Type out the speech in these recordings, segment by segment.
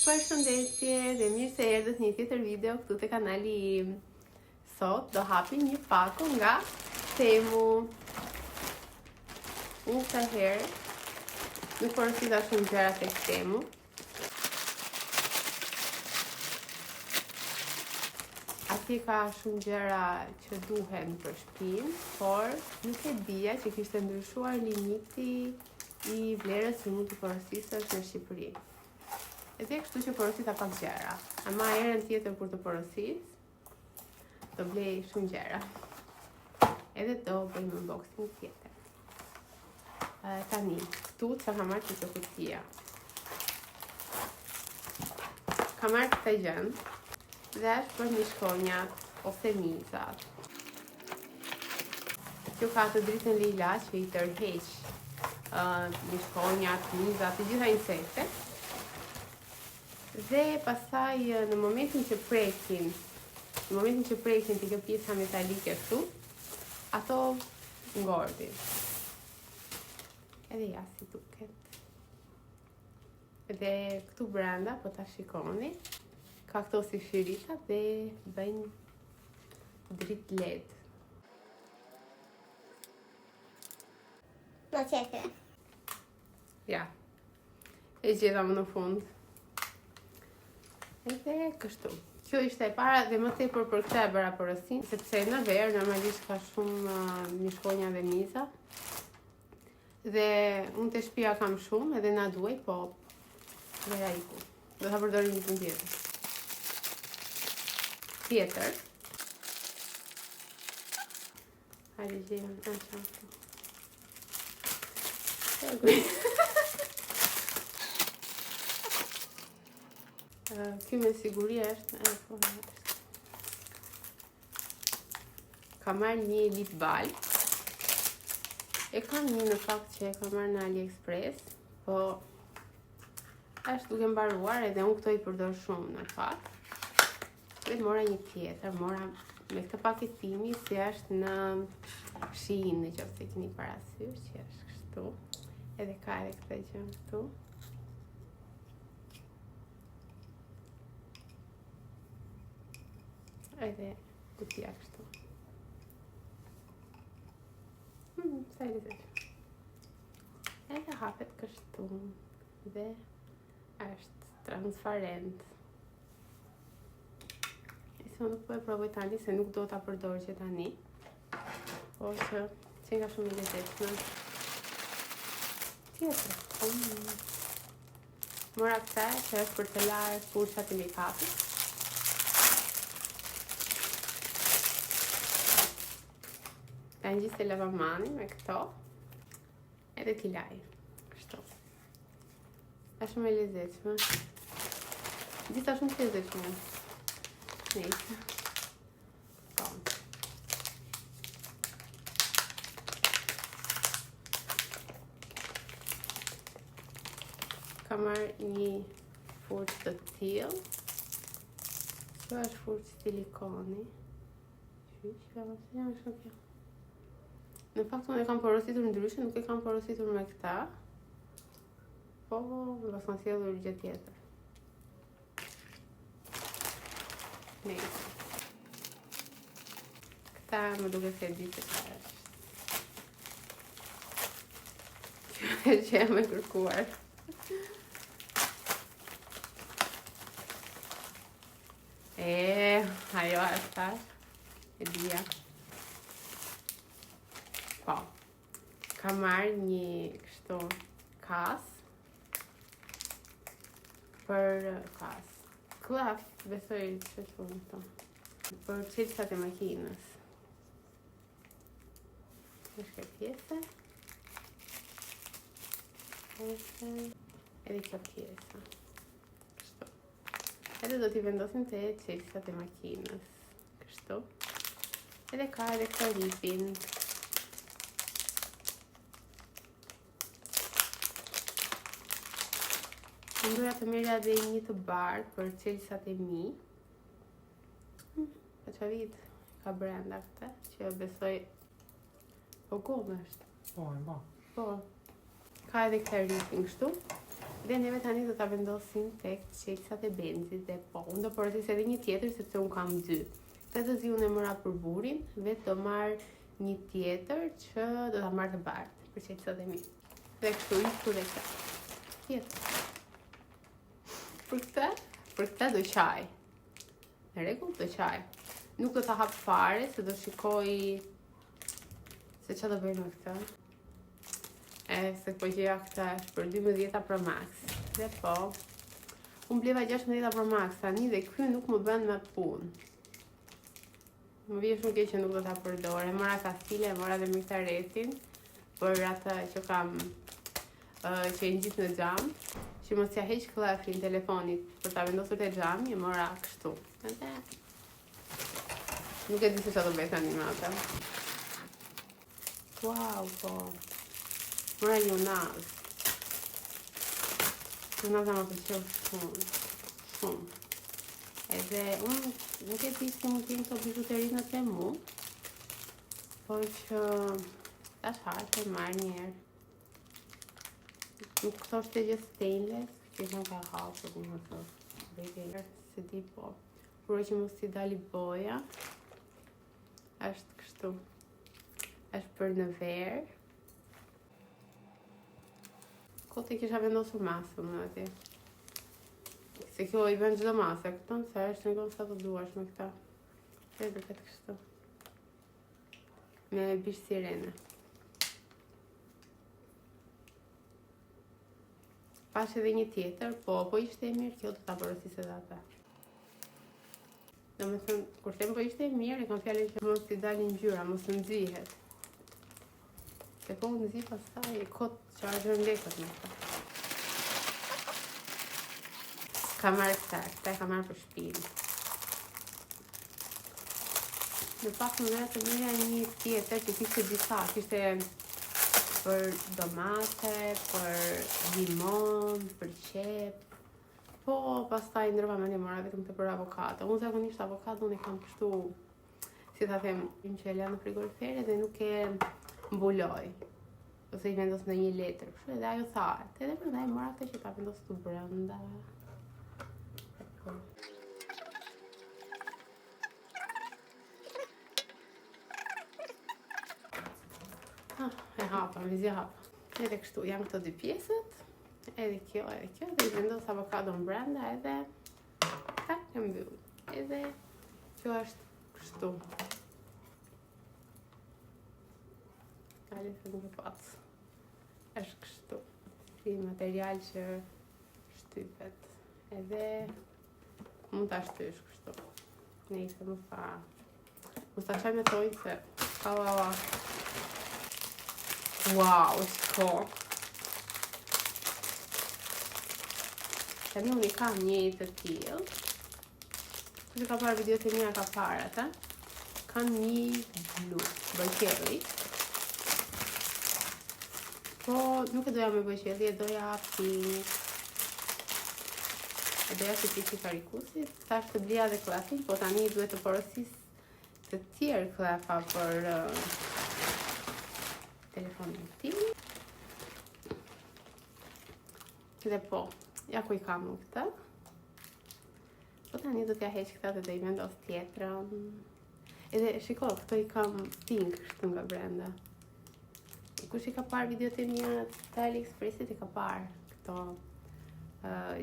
Përshëndetje dhe mirë se erdhët një tjetër video këtu te kanali im. Sot do hapim një pako nga Temu. Unë kësa herë nuk porosita shumë gjëra tek Temu. Ati ka shumë gjëra që duhen për shtëpinë, por nuk e dija që kishte ndryshuar limiti i vlerës që mund të porosisësh në Shqipëri. Edhe kështu që porosita pak gjëra. Ama herën tjetër kur të porosis, do blej shumë gjëra. Edhe do bëjmë unboxing tjetër. Tani, këtu që ka marrë këtë kutija. Ka marrë këtë gjënë, dhe është për mishkonjat ose mizat. Kjo ka të dritën lila që i tërheq mishkonjat, mizat, të gjitha insektet. Dhe pastaj në momentin që prekin të kjo pjesa metalike këtu, ato ngordin. Edhe ja si duket. Dhe këtu brenda, po ta shikoni, ka këto si shirita dhe bëjnë dritë LED. Në qefe. Ja, e gjeta më në fund. Edhe kështu. Kjo ishte e para dhe më tepër për këtë e bëra porosin, sepse në verë normalisht ka shumë mishkonja dhe miza. Dhe unë të shtëpia kam shumë edhe na duaj, po vera iku. Do ta përdorim një tjetër. Tjetër. Hajde gjejmë Kjo me siguri është ka marrë një lip bal. E kam një në fakt që e kam marrë në AliExpress, po është duke mbaruar edhe unë këto i përdor shumë në fakt. Dhe mora një tjetër, mora me këtë paketimi si është në Shein, në qoftë se keni parasysh që është kështu. Edhe ka edhe këtë gjë këtu. Edhe kutia kështu. Sa i lezetshëm. Edhe hapet kështu. Dhe është transparent. Se nuk po e provoj tani, se nuk do ta përdor që tani. Po që nga shumë i lezetshme. Tjetër. Mora këta që është për të larë fushat e make-upit. Ta ngjiste lavamani me këto. Edhe t'i laj. Kështu. Është shumë e lezetshme. Gjitha shumë të lezetshme. Nejse. Po. Ka marrë një furçë të tillë. Kjo është furçë silikoni. Në fakt unë e kam porositur ndryshe, nuk e kam porositur me këta. Po, më kanë sjellur gjë tjetër. Nejse. Këta më duket se di se çfarë është. Kjo që jam e kërkuar. Ajo është. E dija. Po. Ka marrë një kështu kas. Për kas. Klaf, besoj që të këto. Për çelësat e makinës. Është kjo pjesë. Edhe kjo pjesë. Kështu. Edhe do t'i vendosim te çelësat e makinës. Kështu. Edhe ka edhe këtë ripin. Ndoja të merja dhe një të bardhë për çelësat e mi. Po çfarë vit ka brenda këtë, që besoj po gomë është. Po, e ba. Po. Ka edhe këtë ripin kështu. Dhe neve tani do ta vendosim tek çelësat e benzit dhe po, unë do porosis edhe një tjetër sepse unë kam 2. Këtë të zi unë e mëra për burin, vetë do marr një tjetër që do ta marr të bardhë për çelësat e mi. Dhe kështu i këtu dhe këta. Tjetër. Për këta do qaj. Në rregull do qaj. Nuk do ta hap fare se do shikoj se çfarë do bëj me këtë. Se po gjeja këta është për 12 Pro Max. Dhe po, unë bleva 16 Pro Max tani dhe ky nuk më bën me punë. Më vjen shumë keq që nuk do ta përdor. E mora kastile, e mora dhe miktaretin për atë që kam që e ngjit në xham, që mos ja heq klafin telefonit për ta vendosur te xhami, e mora kështu. Edhe nuk e di se çfarë do bëj tani me atë. Wow, po. Mora Jonas. Jonas më pëlqeu shumë. Edhe unë nuk e di si mund t'jem këto bijuterinë në Temu, por që tash hajtë e marrë njerë. Nuk këto është të gjë stainless, që shumë ka hapë, më të bejtë se di po. Por që mos t'i dali boja, është kështu. Është për në verë. Kote kisha vendosur masën në ati. Se kjo i bën çdo masë, këton se është në sa të duash me këta. E do këtë kështu. Me bish sirene. Pash edhe një tjetër, po ishte e mirë, kjo do ta porosis edhe ata. Domethënë, kur them po ishte e mirë, e kam fjalën që mos t'i dalin ngjyra, mos të nxihet. Se po nxi pastaj e kot çfarë lekët me këta. Ka marrë këta e ka marrë për shpinë. Në pak më vetë të mire një tjetër që kishte disa, kishte për domate, për limon, për qep. Po, pastaj ndërva me një mora vetëm të për avokado. Unë zakonisht avokado unë e kam kështu, si ta them, që e la në frigorifere dhe nuk e mbuloj. Ose i vendos në një letër. Edhe ajo thahet. Edhe prandaj mora këtë që ta vendos këtu brenda. E hapa, vizi hapa. Edhe kështu, janë këto 2 pjesët. Edhe kjo, dhe i vendos avokado në brenda edhe tak e mbyll. Edhe kjo është kështu. Kale se nuk e pas. Është kështu. Si material që shtypet. Edhe mund ta shtysh kështu. Nëse më fa. Mos ta çaj me tojë se wow, shko. Tani unë i kam një të tillë. Që ka parë videot e mia ka parë ata. Kam një blu, bëjqelli. Po nuk e doja me bëjqelli, e doja pink. E doja si piki karikusit. Tash të blija dhe klafin, po tani duhet të porosis të tjerë klafa për telefonin tim. Dhe po, ja ku i kam unë këta. Po tani do t'ja heq këta dhe do i vendos tjetrën. Edhe shiko, këto i kam pink kështu nga brenda. Kush i ka parë videot e mia të AliExpressit i ka parë këto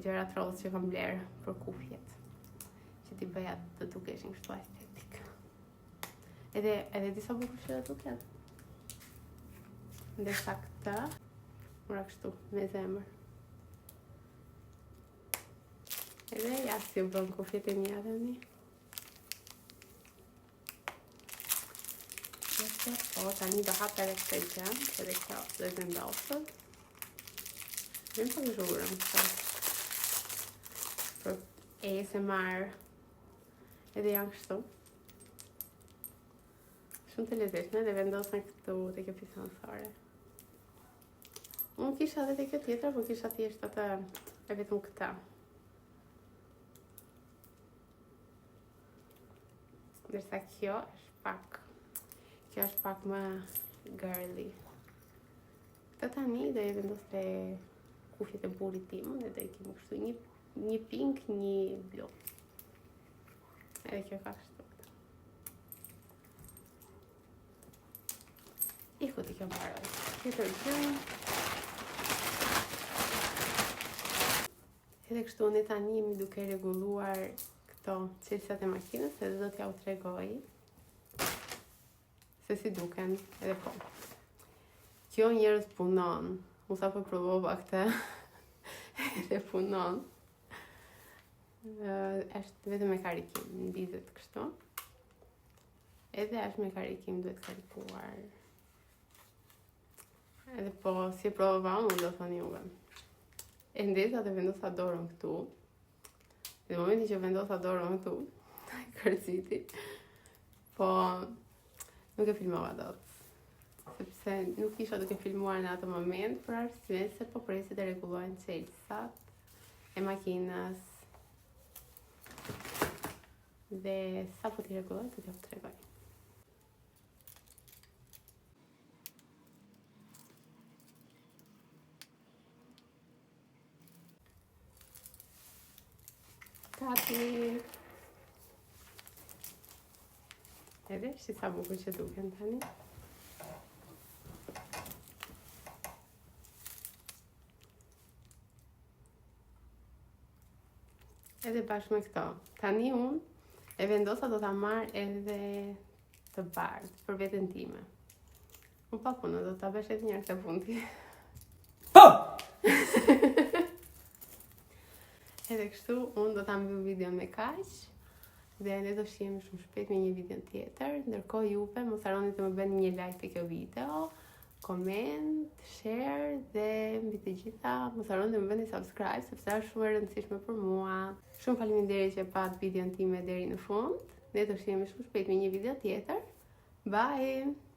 gjërat roz që kam bler për kufjet. Që t'i bëja të dukeshin kështu estetik. Edhe disa bukur që duket. Ndërsa këta, mora kështu, me zemër. Edhe ja si u bën kufjet e mia tani. Po, tani do hap edhe këtë gjë, edhe kjo dhe vendosët. Vem për zhurëm këta. Për ASMR. Edhe janë kështu. Shumë të lezetshme dhe vendosën këtu të kjo pisonësore. Unë kisha edhe të kjo tjetër, po kisha thjesht atë e vetëm këta. Ndërsa kjo është pak më girly. Këtë tani do i vendos te kufjet e burrit tim, dhe do i kemi kështu një pink, një blu. Edhe kjo ka kështu. Iku t'i kjo mbaroj. Tjetër gjë. Edhe kështu ne tani jemi duke rregulluar këto çelësat e makinës, edhe do t'ja u tregoj se si duken, edhe po. Kjo njerëz punon. Unë sa po provova këtë, edhe punon. Është vetëm me karikim, mbizet kështu. Edhe është me karikim, duhet karikuar. Edhe po, si provova unë, do thoni juve. E ndesa të vendosa dorën këtu. Në momentin që vendosa dorën këtu, kërciti, po nuk e filmova dot. Sepse nuk isha duke filmuar në atë moment, për arsye se po presit të rregullohen çelësat e makinës. Dhe sa po t'i rregulloj, do t'ja tregoj. Gati. Edhe shi sa bukur që duken tani. Edhe bashkë me këto. Tani unë e vendosa do ta marr edhe të bardhë për veten time. Unë pa punë, do ta bësh edhe një këtë punti. Edhe kështu, unë do ta mbyll videon me kaq. Dhe ne do shihemi shumë shpejt me një video tjetër. Ndërkohë juve mos harroni të më bëni një like te kjo video, koment, share dhe mbi të gjitha mos harroni të më bëni subscribe sepse është shumë e rëndësishme për mua. Shumë faleminderit që pat videon time deri në fund. Ne do shihemi shumë shpejt me një video tjetër. Bye!